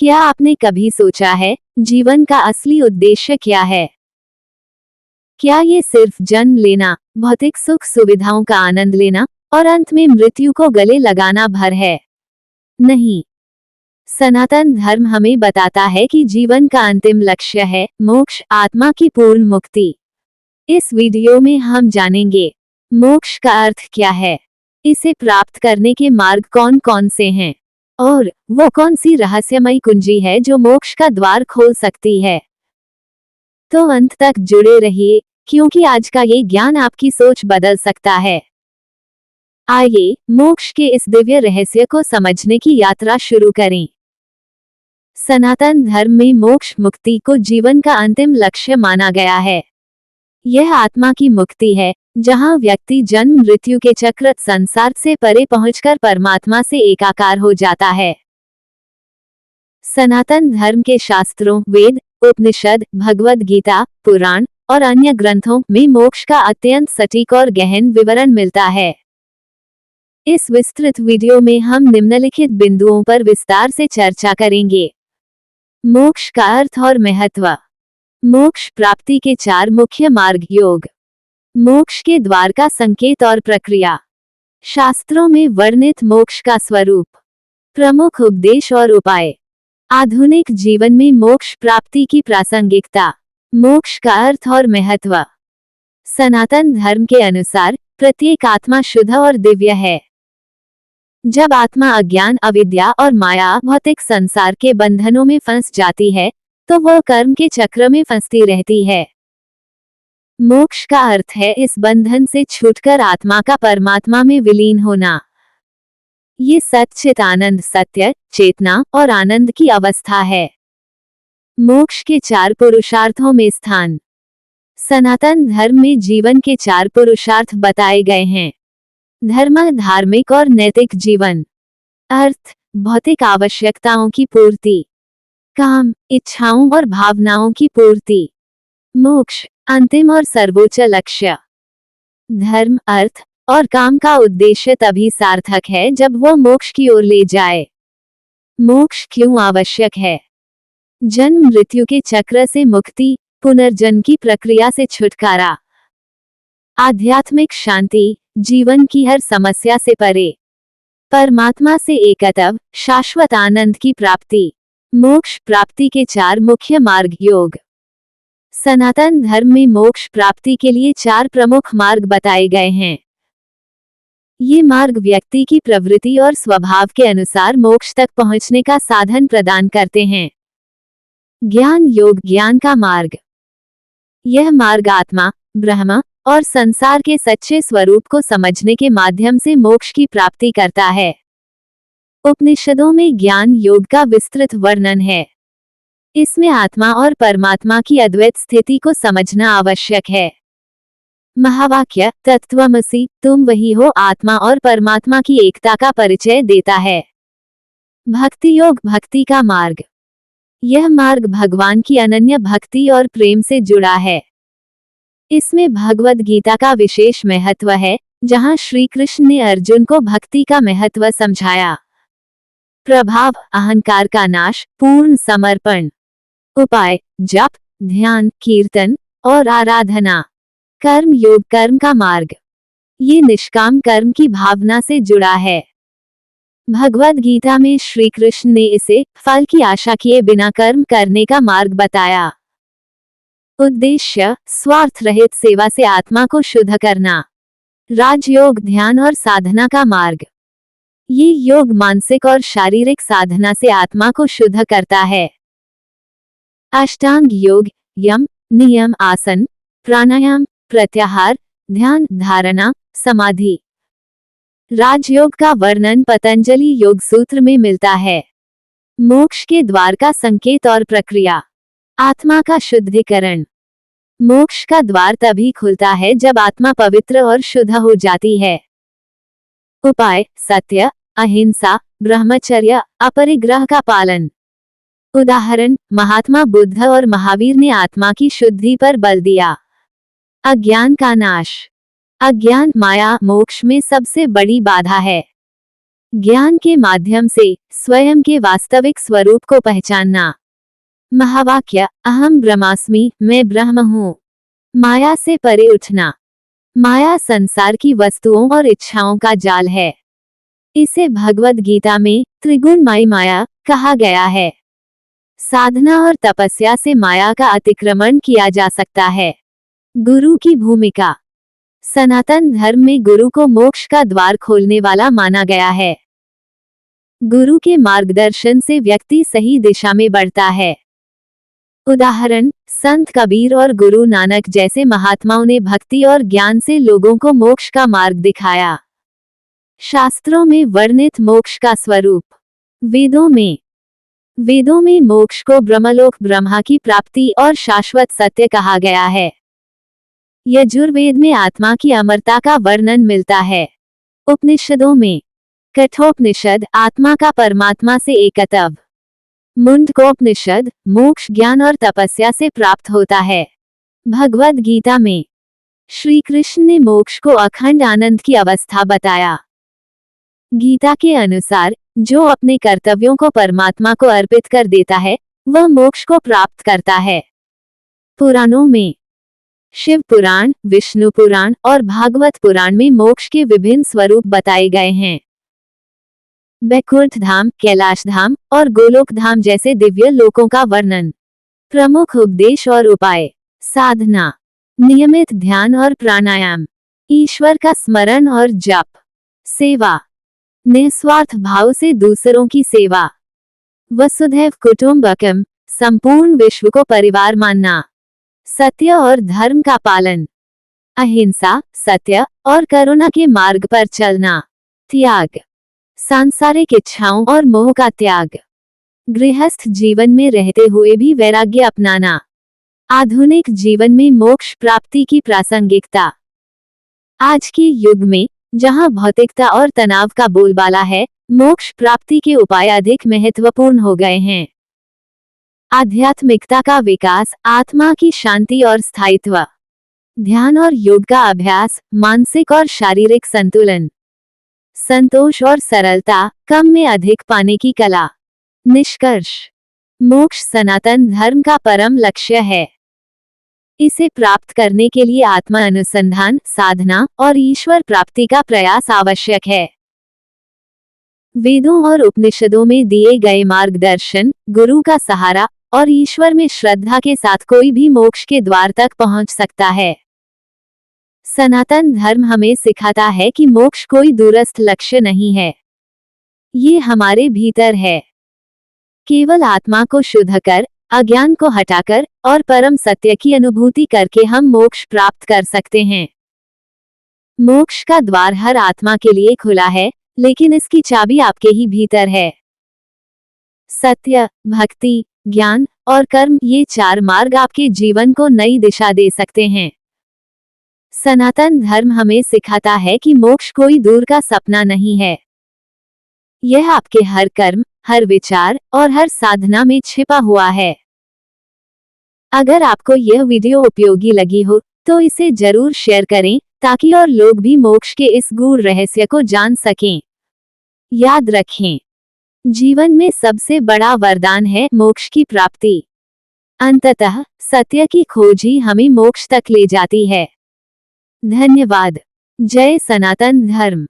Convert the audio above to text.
क्या आपने कभी सोचा है, जीवन का असली उद्देश्य क्या है? क्या ये सिर्फ जन्म लेना, भौतिक सुख सुविधाओं का आनंद लेना और अंत में मृत्यु को गले लगाना भर है? नहीं। सनातन धर्म हमें बताता है कि जीवन का अंतिम लक्ष्य है मोक्ष, आत्मा की पूर्ण मुक्ति। इस वीडियो में हम जानेंगे मोक्ष का अर्थ क्या है, इसे प्राप्त करने के मार्ग कौन कौन से हैं, और वो कौन सी रहस्यमयी कुंजी है जो मोक्ष का द्वार खोल सकती है। तो अंत तक जुड़े रहिए, क्योंकि आज का ये ज्ञान आपकी सोच बदल सकता है। आइए मोक्ष के इस दिव्य रहस्य को समझने की यात्रा शुरू करें। सनातन धर्म में मोक्ष मुक्ति को जीवन का अंतिम लक्ष्य माना गया है। यह आत्मा की मुक्ति है, जहां व्यक्ति जन्म मृत्यु के चक्र संसार से परे पहुंचकर परमात्मा से एकाकार हो जाता है। सनातन धर्म के शास्त्रों, वेद, उपनिषद, भगवद गीता, पुराण और अन्य ग्रंथों में मोक्ष का अत्यंत सटीक और गहन विवरण मिलता है। इस विस्तृत वीडियो में हम निम्नलिखित बिंदुओं पर विस्तार से चर्चा करेंगे। मोक्ष का अर्थ और महत्व। मोक्ष प्राप्ति के 4 मुख्य मार्ग। योग। मोक्ष के द्वार का संकेत और प्रक्रिया। शास्त्रों में वर्णित मोक्ष का स्वरूप, प्रमुख उपदेश और उपाय। आधुनिक जीवन में मोक्ष प्राप्ति की प्रासंगिकता। मोक्ष का अर्थ और महत्व। सनातन धर्म के अनुसार प्रत्येक आत्मा शुद्ध और दिव्य है। जब आत्मा अज्ञान, अविद्या और माया भौतिक संसार के बंधनों में फंस जाती है, तो वह कर्म के चक्र में फंसती रहती है। मोक्ष का अर्थ है इस बंधन से छूटकर आत्मा का परमात्मा में विलीन होना। ये सच्चित आनंद, सत्य, चेतना और आनंद की अवस्था है। मोक्ष के 4 पुरुषार्थों में स्थान। सनातन धर्म में जीवन के 4 पुरुषार्थ बताए गए हैं। धर्म, धार्मिक और नैतिक जीवन। अर्थ, भौतिक आवश्यकताओं की पूर्ति। काम, इच्छाओं और भावनाओं की पूर्ति। मोक्ष, अंतिम और सर्वोच्च लक्ष्य। धर्म, अर्थ और काम का उद्देश्य तभी सार्थक है जब वह मोक्ष की ओर ले जाए। मोक्ष क्यों आवश्यक है? जन्म मृत्यु के चक्र से मुक्ति, पुनर्जन्म की प्रक्रिया से छुटकारा, आध्यात्मिक शांति, जीवन की हर समस्या से परे, परमात्मा से एकत्व, शाश्वत आनंद की प्राप्ति। मोक्ष प्राप्ति के 4 मुख्य मार्ग। योग। सनातन धर्म में मोक्ष प्राप्ति के लिए 4 प्रमुख मार्ग बताए गए हैं। ये मार्ग व्यक्ति की प्रवृत्ति और स्वभाव के अनुसार मोक्ष तक पहुंचने का साधन प्रदान करते हैं। ज्ञान योग, ज्ञान का मार्ग। यह मार्ग आत्मा, ब्रह्म और संसार के सच्चे स्वरूप को समझने के माध्यम से मोक्ष की प्राप्ति करता है। उपनिषदों में ज्ञान योग का विस्तृत वर्णन है। इसमें आत्मा और परमात्मा की अद्वैत स्थिति को समझना आवश्यक है। महावाक्य तत्त्वमसि, तुम वही हो, आत्मा और परमात्मा की एकता का परिचय देता है। भक्ति योग, भक्ति का मार्ग। यह मार्ग भगवान की अनन्य भक्ति और प्रेम से जुड़ा है। इसमें भगवद गीता का विशेष महत्व है, जहां श्री कृष्ण ने अर्जुन को भक्ति का महत्व समझाया। प्रभाव, अहंकार का नाश, पूर्ण समर्पण। उपाय, जप, ध्यान, कीर्तन और आराधना। कर्म योग, कर्म का मार्ग। ये निष्काम कर्म की भावना से जुड़ा है। भगवद गीता में श्री कृष्ण ने इसे फल की आशा किए बिना कर्म करने का मार्ग बताया। उद्देश्य, स्वार्थ रहित सेवा से आत्मा को शुद्ध करना। राजयोग, ध्यान और साधना का मार्ग। ये योग मानसिक और शारीरिक साधना से आत्मा को शुद्ध करता है। अष्टांग योग, यम, नियम, आसन, प्राणायाम, प्रत्याहार, ध्यान, धारणा, समाधि। राजयोग का वर्णन पतंजलि योग सूत्र में मिलता है। मोक्ष के द्वार का संकेत और प्रक्रिया। आत्मा का शुद्धिकरण। मोक्ष का द्वार तभी खुलता है जब आत्मा पवित्र और शुद्ध हो जाती है। उपाय, सत्य, अहिंसा, ब्रह्मचर्य, अपरिग्रह का पालन। उदाहरण, महात्मा बुद्ध और महावीर ने आत्मा की शुद्धि पर बल दिया। अज्ञान का नाश। अज्ञान, माया, मोक्ष में सबसे बड़ी बाधा है। ज्ञान के माध्यम से स्वयं के वास्तविक स्वरूप को पहचानना। महावाक्य अहम ब्रह्मास्मि, मैं ब्रह्म हूँ। माया से परे उठना। माया संसार की वस्तुओं और इच्छाओं का जाल है। इसे भगवद गीता में त्रिगुणमयी माया कहा गया है। साधना और तपस्या से माया का अतिक्रमण किया जा सकता है। गुरु की भूमिका। सनातन धर्म में गुरु को मोक्ष का द्वार खोलने वाला माना गया है। गुरु के मार्गदर्शन से व्यक्ति सही दिशा में बढ़ता है। उदाहरण, संत कबीर और गुरु नानक जैसे महात्माओं ने भक्ति और ज्ञान से लोगों को मोक्ष का मार्ग दिखाया। शास्त्रों में वर्णित मोक्ष का स्वरूप। वेदों में मोक्ष को ब्रह्मलोक, ब्रह्मा की प्राप्ति और शाश्वत सत्य कहा गया है। यजुर्वेद में आत्मा की अमरता का वर्णन मिलता है। उपनिषदों में कठोपनिषद आत्मा का परमात्मा से एकत्व। मुंडकोपनिषद मोक्ष ज्ञान और तपस्या से प्राप्त होता है। भगवद गीता में श्री कृष्ण ने मोक्ष को अखंड आनंद की अवस्था बताया। गीता के अनुसार जो अपने कर्तव्यों को परमात्मा को अर्पित कर देता है वह मोक्ष को प्राप्त करता है। पुराणों में शिव पुराण, विष्णु पुराण और भागवत पुराण में मोक्ष के विभिन्न स्वरूप बताए गए हैं। बैकुंठ धाम, कैलाश धाम और गोलोक धाम जैसे दिव्य लोकों का वर्णन। प्रमुख उपदेश और उपाय। साधना, नियमित ध्यान और प्राणायाम, ईश्वर का स्मरण और जप। सेवा, निस्वार्थ भाव से दूसरों की सेवा। वसुधैव कुटुंबकम, संपूर्ण विश्व को परिवार मानना। सत्य और धर्म का पालन। अहिंसा, सत्य और करुणा के मार्ग पर चलना। त्याग, सांसारिक इच्छाओं और मोह का त्याग। गृहस्थ जीवन में रहते हुए भी वैराग्य अपनाना। आधुनिक जीवन में मोक्ष प्राप्ति की प्रासंगिकता। आज के युग में जहां भौतिकता और तनाव का बोलबाला है, मोक्ष प्राप्ति के उपाय अधिक महत्वपूर्ण हो गए हैं। आध्यात्मिकता का विकास, आत्मा की शांति और स्थायित्व। ध्यान और योग का अभ्यास, मानसिक और शारीरिक संतुलन। संतोष और सरलता, कम में अधिक पाने की कला। निष्कर्ष, मोक्ष सनातन धर्म का परम लक्ष्य है। इसे प्राप्त करने के लिए आत्मा अनुसंधान, साधना और ईश्वर प्राप्ति का प्रयास आवश्यक है। वेदों और उपनिषदों में दिए गए मार्गदर्शन, गुरु का सहारा और ईश्वर में श्रद्धा के साथ कोई भी मोक्ष के द्वार तक पहुंच सकता है। सनातन धर्म हमें सिखाता है कि मोक्ष कोई दूरस्थ लक्ष्य नहीं है, ये हमारे भीतर है। केवल आत्मा को शुद्ध कर, अज्ञान को हटाकर और परम सत्य की अनुभूति करके हम मोक्ष प्राप्त कर सकते हैं। मोक्ष का द्वार हर आत्मा के लिए खुला है, लेकिन इसकी चाबी आपके ही भीतर है। सत्य, भक्ति, ज्ञान और कर्म, ये चार मार्ग आपके जीवन को नई दिशा दे सकते हैं। सनातन धर्म हमें सिखाता है कि मोक्ष कोई दूर का सपना नहीं है, यह आपके हर कर्म, हर विचार और हर साधना में छिपा हुआ है। अगर आपको यह वीडियो उपयोगी लगी हो तो इसे जरूर शेयर करें ताकि और लोग भी मोक्ष के इस गूढ़ रहस्य को जान सकें। याद रखें, जीवन में सबसे बड़ा वरदान है मोक्ष की प्राप्ति। अंततः सत्य की खोज ही हमें मोक्ष तक ले जाती है। धन्यवाद। जय सनातन धर्म।